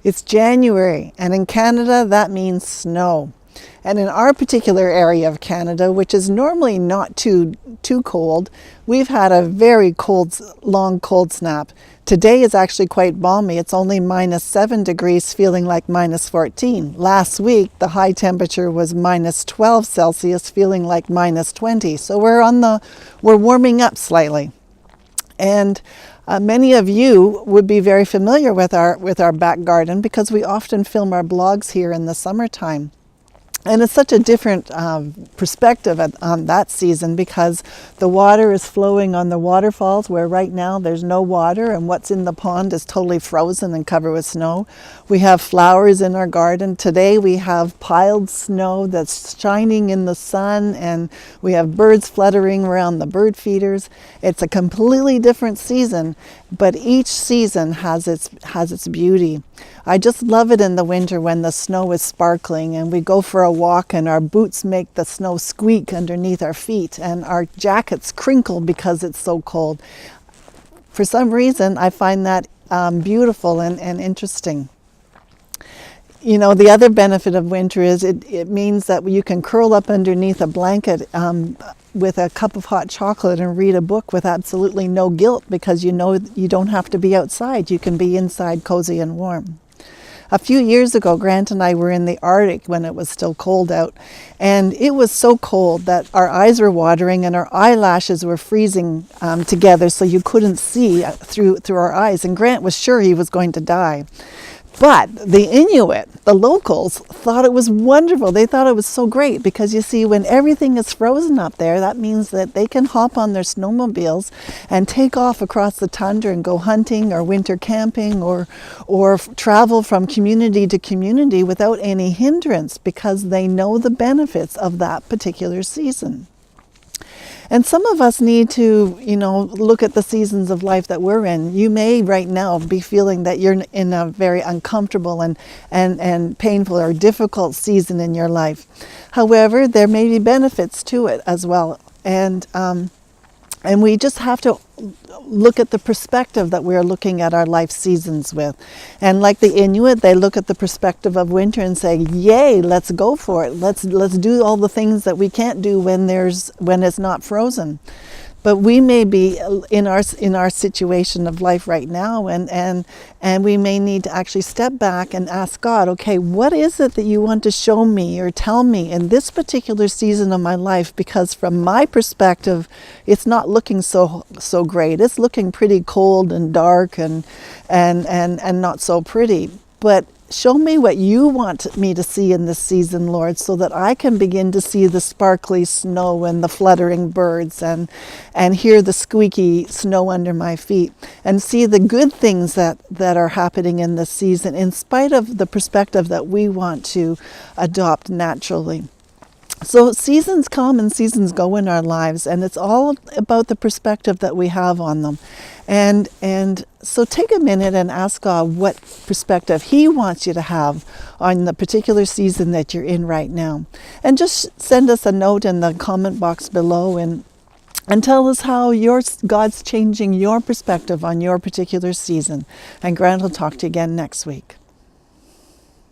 It's January, and in Canada that means snow. And in our particular area of Canada, which is normally not too cold, we've had a very cold, long cold snap. Today is actually quite balmy. It's only -7 degrees, feeling like -14. Last week, the high temperature was -12 Celsius, feeling like -20. So we're warming up slightly. And many of you would be very familiar with our back garden because we often film our blogs here in the summertime. And it's such a different perspective on that season because the water is flowing on the waterfalls where right now there's no water, and what's in the pond is totally frozen and covered with snow. We have flowers in our garden. Today we have piled snow that's shining in the sun, and we have birds fluttering around the bird feeders. It's a completely different season, but each season has its beauty. I just love it in the winter when the snow is sparkling and we go for a walk and our boots make the snow squeak underneath our feet and our jackets crinkle because it's so cold. For some reason, I find that beautiful and interesting. You know, the other benefit of winter is it means that you can curl up underneath a blanket with a cup of hot chocolate and read a book with absolutely no guilt because you know you don't have to be outside. You can be inside cozy and warm. A few years ago, Grant and I were in the Arctic when it was still cold out, and it was so cold that our eyes were watering and our eyelashes were freezing together so you couldn't see through our eyes, and Grant was sure he was going to die. But the Inuit, the locals, thought it was wonderful. They thought it was so great because you see, when everything is frozen up there, that means that they can hop on their snowmobiles and take off across the tundra and go hunting or winter camping or travel from community to community without any hindrance because they know the benefits of that particular season. And some of us need to, look at the seasons of life that we're in. You may right now be feeling that you're in a very uncomfortable and painful or difficult season in your life. However, there may be benefits to it as well. And we just have to look at the perspective that we're looking at our life seasons with. And like the Inuit, they look at the perspective of winter and say, yay, let's go for it. Let's do all the things that we can't do when it's not frozen. But we may be in our situation of life right now, and we may need to actually step back and ask God, okay, what is it that you want to show me or tell me in this particular season of my life? Because from my perspective, it's not looking so great. It's looking pretty cold and dark and not so pretty. But show me what you want me to see in this season, Lord, so that I can begin to see the sparkly snow and the fluttering birds and hear the squeaky snow under my feet and see the good things that are happening in this season in spite of the perspective that we want to adopt naturally. So seasons come and seasons go in our lives, and it's all about the perspective that we have on them. And so take a minute and ask God what perspective He wants you to have on the particular season that you're in right now. And just send us a note in the comment box below and tell us how God's changing your perspective on your particular season. And Grant will talk to you again next week.